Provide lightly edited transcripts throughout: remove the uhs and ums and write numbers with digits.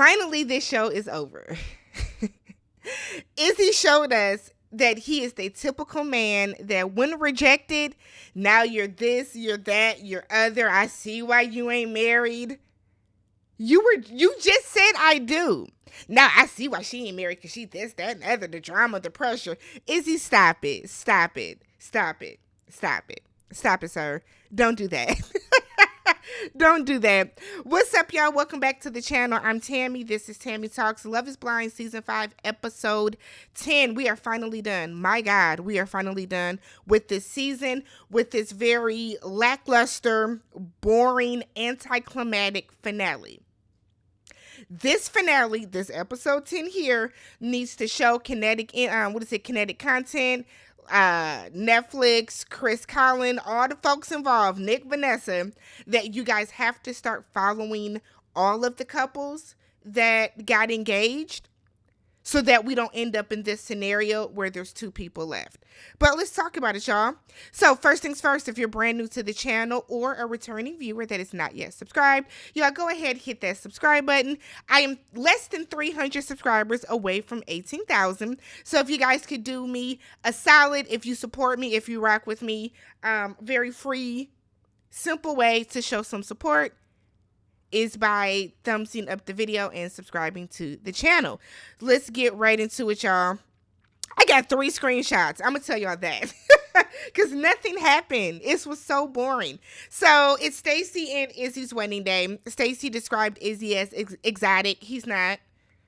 Finally, this show is over. Izzy showed us that he is the typical man that when rejected, now you're this, you're that, you're other. I see why you ain't married. You just said I do. Now I see why she ain't married because she this, that, and other, the drama, the pressure. Izzy, stop it. Stop it. Stop it. Stop it. Stop it, sir. Don't do that. Don't do that. What's up, y'all? Welcome back to the channel. I'm Tammy. This is Tammy Talks. Love is Blind, Season 5, Episode 10. We are finally done. My God, we are finally done with this season, with this very lackluster, boring, anticlimactic finale. This finale, this episode 10 here, needs to show kinetic content. Netflix, Chris Collin, all the folks involved, Nick, Vanessa, that you guys have to start following all of the couples that got engaged so that we don't end up in this scenario where there's two people left. But let's talk about it, y'all. So first things first, if you're brand new to the channel or a returning viewer that is not yet subscribed, y'all go ahead, hit that subscribe button. I am less than 300 subscribers away from 18,000. So if you guys could do me a solid, if you support me, if you rock with me, very free, simple way to show some support is by thumbsing up the video and subscribing to the channel. Let's get right into it, y'all. I got 3 screenshots. I'm going to tell y'all that. Because nothing happened. It was so boring. So, it's Stacy and Izzy's wedding day. Stacy described Izzy as exotic. He's not.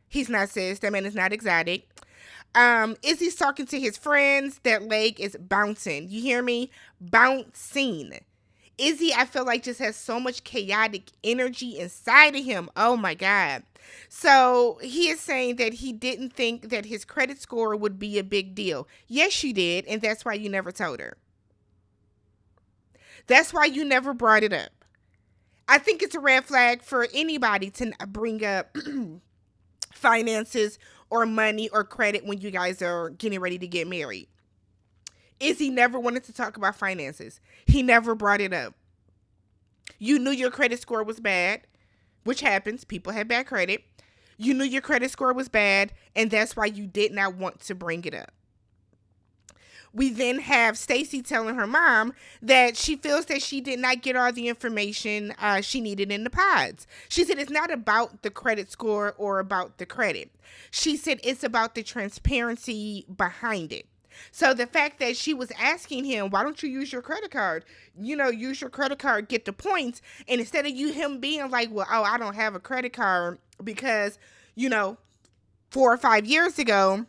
He's not, sis. That man is not exotic. Izzy's talking to his friends. That leg is bouncing. You hear me? Bouncing. Izzy, I feel like, just has so much chaotic energy inside of him. Oh, my God. So he is saying that he didn't think that his credit score would be a big deal. Yes, you did, and that's why you never told her. That's why you never brought it up. I think it's a red flag for anybody to bring up finances or money or credit when you guys are getting ready to get married. Izzy never wanted to talk about finances. He never brought it up. You knew your credit score was bad, which happens. People have bad credit. You knew your credit score was bad, and that's why you did not want to bring it up. We then have Stacy telling her mom that she feels that she did not get all the information she needed in the pods. She said it's not about the credit score or about the credit. She said it's about the transparency behind it. So the fact that she was asking him, why don't you use your credit card? Use your credit card, get the points. And instead of him being like, well, I don't have a credit card because, 4 or 5 years ago,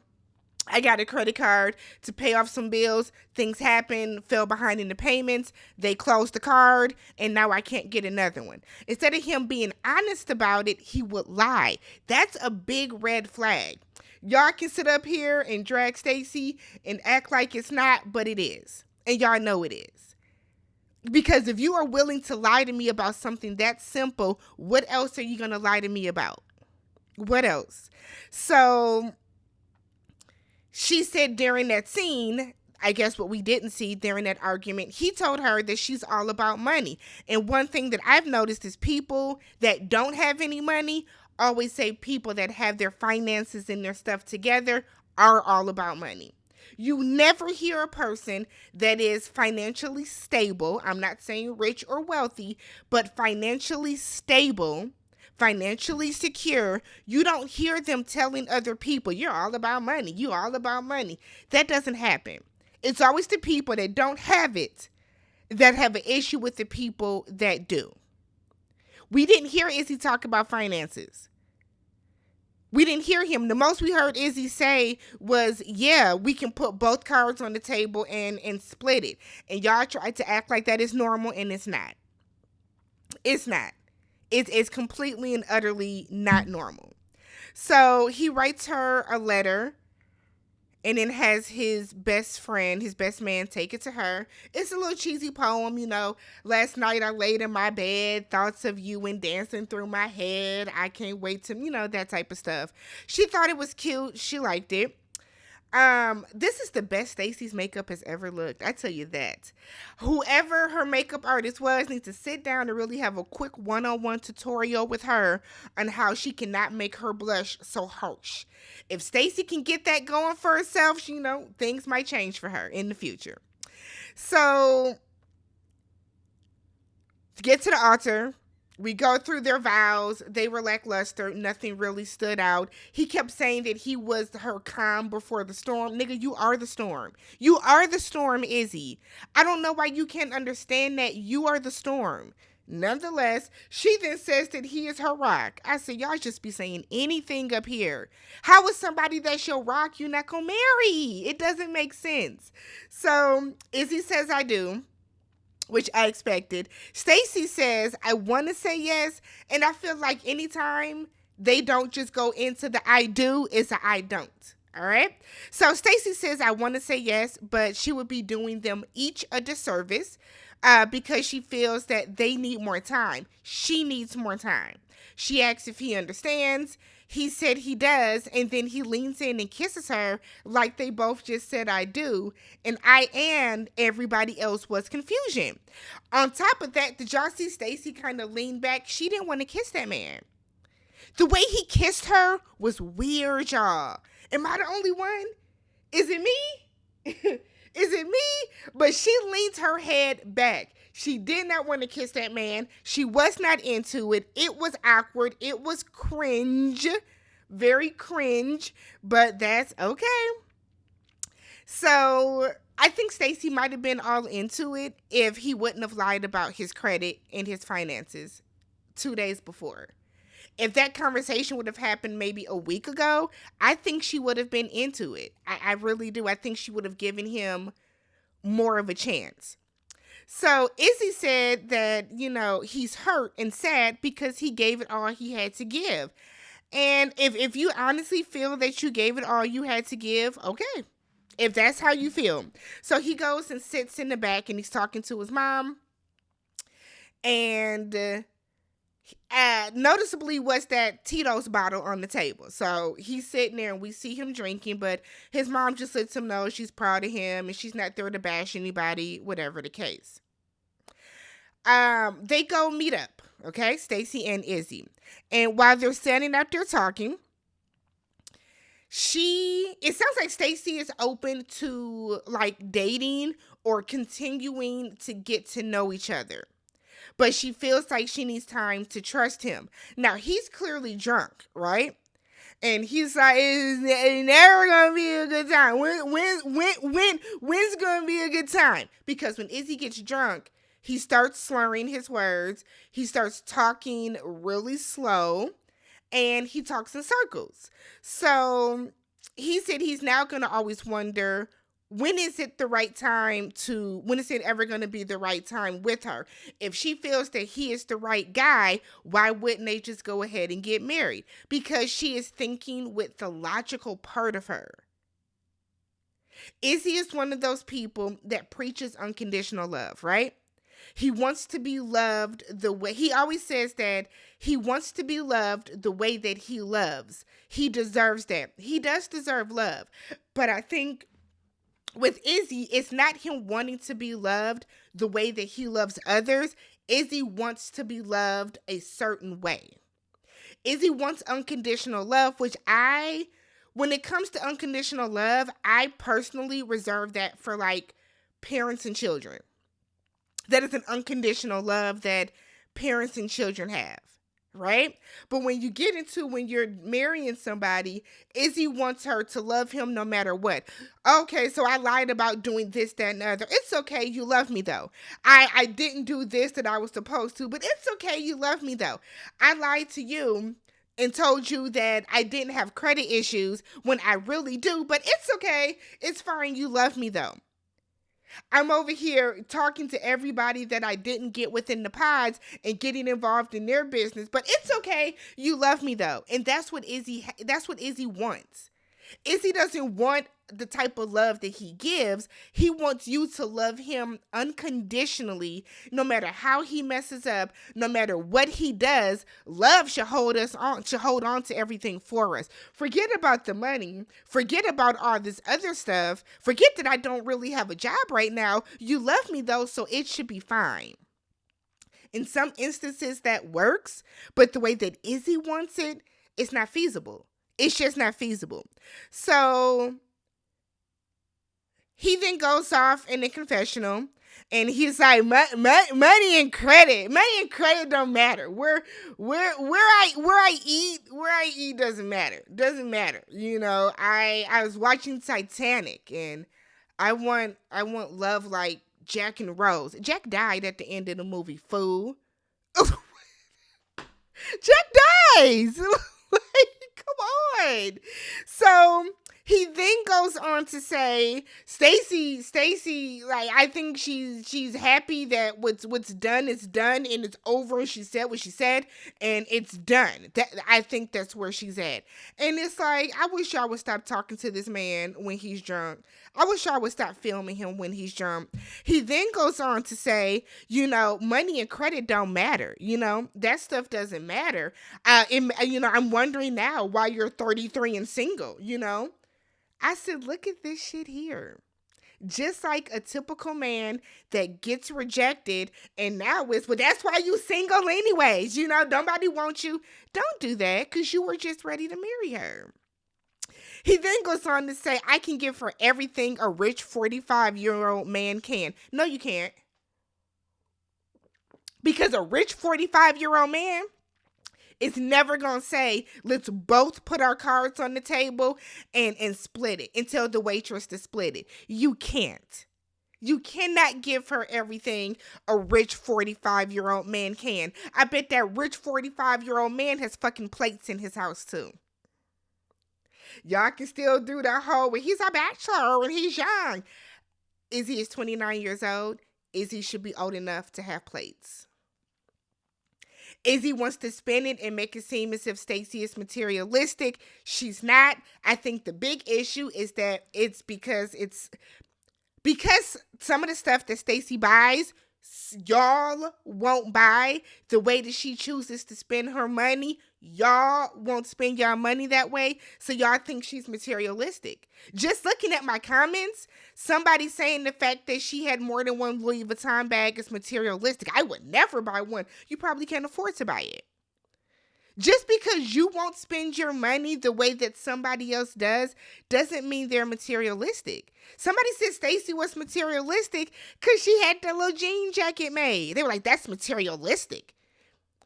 I got a credit card to pay off some bills. Things happened, fell behind in the payments. They closed the card, and now I can't get another one. Instead of him being honest about it, he would lie. That's a big red flag. Y'all can sit up here and drag Stacy and act like it's not, but it is. And y'all know it is. Because if you are willing to lie to me about something that simple, what else are you going to lie to me about? What else? So she said during that scene, I guess what we didn't see during that argument, he told her that she's all about money. And one thing that I've noticed is people that don't have any money always say people that have their finances and their stuff together are all about money. You never hear a person that is financially stable, I'm not saying rich or wealthy, but financially stable, financially secure. You don't hear them telling other people, you're all about money, you're all about money. That doesn't happen. It's always the people that don't have it that have an issue with the people that do. We didn't hear Izzy talk about finances. We didn't hear him. The most we heard Izzy say was, yeah, we can put both cards on the table and split it. And y'all tried to act like that is normal, and it's not. It's not. It's completely and utterly not normal. So he writes her a letter and then has his best friend, his best man, take it to her. It's a little cheesy poem, Last night I laid in my bed, thoughts of you and dancing through my head. I can't wait to, that type of stuff. She thought it was cute. She liked it. This is the best Stacey's makeup has ever looked. I tell you that. Whoever her makeup artist was needs to sit down and really have a quick one-on-one tutorial with her on how she cannot make her blush so harsh. If Stacey can get that going for herself, things might change for her in the future. So, to get to the altar, we go through their vows. They were lackluster. Nothing really stood out. He kept saying that he was her calm before the storm. Nigga, you are the storm. You are the storm, Izzy. I don't know why you can't understand that. You are the storm. Nonetheless, she then says that he is her rock. I said, y'all just be saying anything up here. How is somebody that's your rock you not gonna marry? It doesn't make sense. So Izzy says, I do, which I expected. Stacey says, I want to say yes. And I feel like anytime they don't just go into the I do, it's a I don't. All right. So Stacey says, I want to say yes, but she would be doing them each a disservice because she feels that they need more time. She needs more time. She asks if he understands. He said he does, and then he leans in and kisses her like they both just said, I do. And I and everybody else was confusion. On top of that, did y'all see Stacey kind of lean back? She didn't want to kiss that man. The way he kissed her was weird, y'all. Am I the only one? Is it me? Is it me? But she leans her head back. She did not want to kiss that man. She was not into it. It was awkward. It was cringe. Very cringe. But that's okay. So I think Stacey might have been all into it if he wouldn't have lied about his credit and his finances 2 days before. If that conversation would have happened maybe a week ago, I think she would have been into it. I really do. I think she would have given him more of a chance. So Izzy said that, he's hurt and sad because he gave it all he had to give. And if you honestly feel that you gave it all you had to give, okay. If that's how you feel. So he goes and sits in the back and he's talking to his mom. And noticeably was that Tito's bottle on the table. So he's sitting there and we see him drinking, but his mom just lets him know she's proud of him and she's not there to bash anybody, whatever the case. They go meet up, okay? Stacey and Izzy. And while they're standing out there talking, it sounds like Stacey is open to like dating or continuing to get to know each other. But she feels like she needs time to trust him. Now, he's clearly drunk, right? And he's like, it's never going to be a good time. When's going to be a good time? Because when Izzy gets drunk, he starts slurring his words. He starts talking really slow. And he talks in circles. So he said he's now going to always wonder, when is it ever going to be the right time with her? If she feels that he is the right guy, why wouldn't they just go ahead and get married? Because she is thinking with the logical part of her. Izzy is one of those people that preaches unconditional love, right? He wants to be loved he always says that he wants to be loved the way that he loves. He deserves that. He does deserve love. But I think with Izzy, it's not him wanting to be loved the way that he loves others. Izzy wants to be loved a certain way. Izzy wants unconditional love, which when it comes to unconditional love, I personally reserve that for like parents and children. That is an unconditional love that parents and children have, right? But when you're marrying somebody, Izzy wants her to love him no matter what. Okay, so I lied about doing this, that, and the other. It's okay, you love me though. I didn't do this that I was supposed to, but it's okay, you love me though. I lied to you and told you that I didn't have credit issues when I really do, but it's okay. It's fine, you love me though. I'm over here talking to everybody that I didn't get within the pods and getting involved in their business. But it's okay. You love me though. And that's what Izzy wants. Izzy doesn't want the type of love that he gives. He wants you to love him unconditionally, no matter how he messes up, no matter what he does. Love should hold on to everything for us. Forget about the money. Forget about all this other stuff. Forget that I don't really have a job right now. You love me though, so it should be fine. In some instances that works, but the way that Izzy wants it, it's not feasible. It's just not feasible. So he then goes off in the confessional and he's like, money and credit don't matter. Where I eat doesn't matter. You know, I was watching Titanic and I want love like Jack and Rose. Jack died at the end of the movie, fool. Jack dies. Like, come on. So he then goes on to say, Stacy, like, I think she's happy that what's done is done and it's over. And she said what she said and it's done. I think that's where she's at. And it's like, I wish y'all would stop talking to this man when he's drunk. I wish y'all would stop filming him when he's drunk. He then goes on to say, you know, money and credit don't matter. You know, that stuff doesn't matter. I'm wondering now why you're 33 and single, you know. I said, look at this shit here. Just like a typical man that gets rejected and now is, well, that's why you single anyways. You know, nobody wants you. Don't do that because you were just ready to marry her. He then goes on to say, I can give her everything a rich 45-year-old man can. No, you can't. Because a rich 45-year-old man is never going to say, let's both put our cards on the table and split it and tell the waitress to split it. You can't. You cannot give her everything a rich 45-year-old man can. I bet that rich 45-year-old man has fucking plates in his house too. Y'all can still do that whole, he's a bachelor and he's young. Izzy is 29 years old. Izzy should be old enough to have plates. Izzy wants to spin it and make it seem as if Stacy is materialistic. She's not. I think the big issue is that it's because some of the stuff that Stacy buys, y'all won't buy the way that she chooses to spend her money. Y'all won't spend y'all money that way, so y'all think she's materialistic. Just looking at my comments, somebody saying the fact that she had more than one Louis Vuitton bag is materialistic. I would never buy one. You probably can't afford to buy it. Just because you won't spend your money the way that somebody else does doesn't mean they're materialistic. Somebody said Stacy was materialistic because she had the little jean jacket made. They were like, that's materialistic.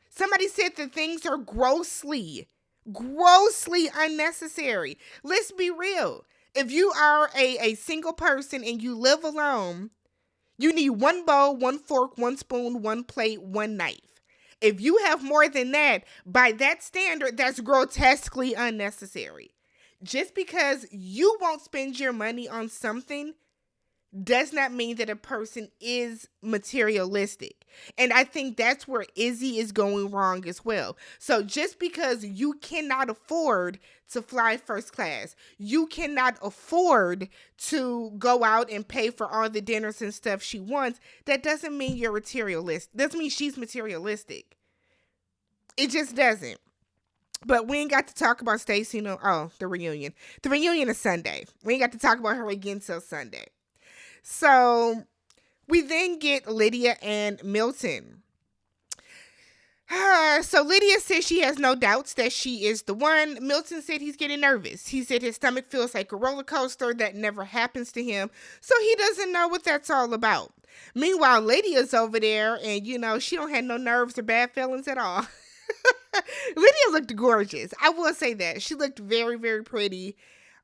Somebody said that things are grossly unnecessary. Let's be real. If you are a single person and you live alone, you need one bowl, one fork, one spoon, one plate, one knife. If you have more than that, by that standard, that's grotesquely unnecessary. Just because you won't spend your money on something does not mean that a person is materialistic. And I think that's where Izzy is going wrong as well. So just because you cannot afford to fly first class, you cannot afford to go out and pay for all the dinners and stuff she wants, that doesn't mean you're materialistic. Doesn't mean she's materialistic. It just doesn't. But we ain't got to talk about Stacy. The reunion. The reunion is Sunday. We ain't got to talk about her again till Sunday. So we then get Lydia and Milton. So Lydia says she has no doubts that she is the one. Milton said he's getting nervous. He said his stomach feels like a roller coaster. That never happens to him. So he doesn't know what that's all about. Meanwhile, Lydia's over there and, she don't have no nerves or bad feelings at all. Lydia looked gorgeous. I will say that. She looked very, very pretty.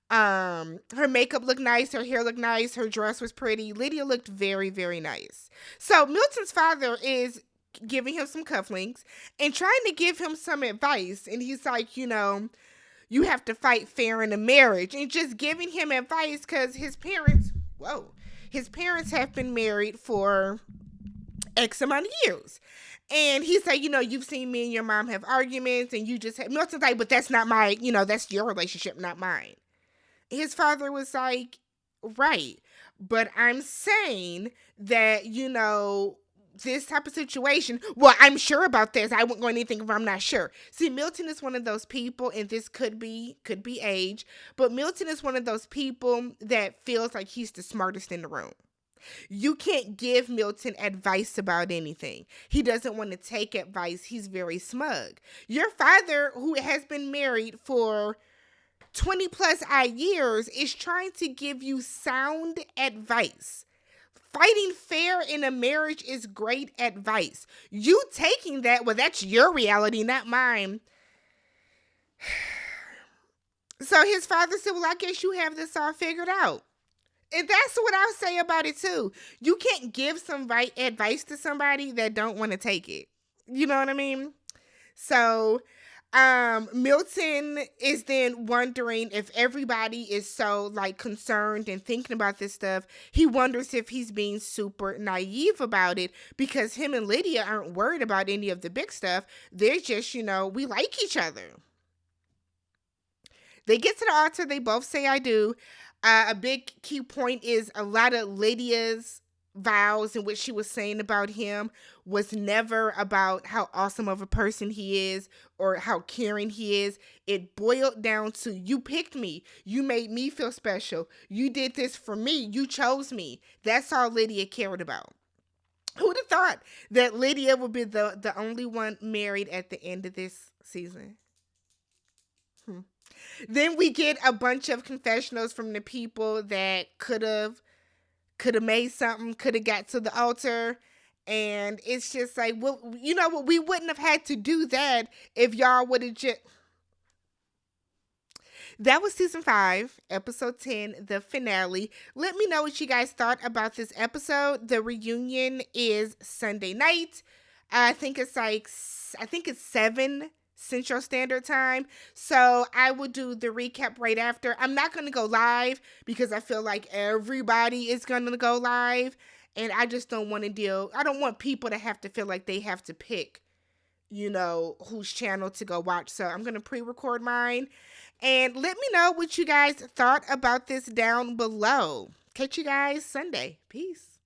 Her makeup looked nice, her hair looked nice, her dress was pretty. Lydia looked very, very nice. So Milton's father is giving him some cufflinks and trying to give him some advice. And he's like, you have to fight fair in a marriage, and just giving him advice because his parents have been married for X amount of years. And he said, you've seen me and your mom have arguments and you just have, Milton's like, but that's not my, that's your relationship, not mine. His father was like, right. But I'm saying that, this type of situation, well, I'm sure about this. I won't go anything if I'm not sure. See, Milton is one of those people, and this could be age, but Milton is one of those people that feels like he's the smartest in the room. You can't give Milton advice about anything. He doesn't want to take advice. He's very smug. Your father, who has been married for 20 plus years, is trying to give you sound advice. Fighting fair in a marriage is great advice. You taking that, well, that's your reality, not mine. So his father said, well, I guess you have this all figured out. And that's what I'll say about it too. You can't give some right advice to somebody that don't want to take it. You know what I mean? So Milton is then wondering if everybody is so like concerned and thinking about this stuff. He wonders if he's being super naive about it because him and Lydia aren't worried about any of the big stuff. They're just, we like each other. They get to the altar. They both say, I do. A big key point is a lot of Lydia's vows and what she was saying about him was never about how awesome of a person he is or how caring he is. It boiled down to, you picked me. You made me feel special. You did this for me. You chose me. That's all Lydia cared about. Who would have thought that Lydia would be the only one married at the end of this season? Then we get a bunch of confessionals from the people that could have made something, could have got to the altar. And it's just like, well, you know what? We wouldn't have had to do that if y'all would have just. That was season 5, episode 10, the finale. Let me know what you guys thought about this episode. The reunion is Sunday night. I think it's 7 Central Standard Time. So I will do the recap right after. I'm not going to go live because I feel like everybody is going to go live. And I just don't want to I don't want people to have to feel like they have to pick, whose channel to go watch. So I'm going to pre-record mine. And let me know what you guys thought about this down below. Catch you guys Sunday. Peace.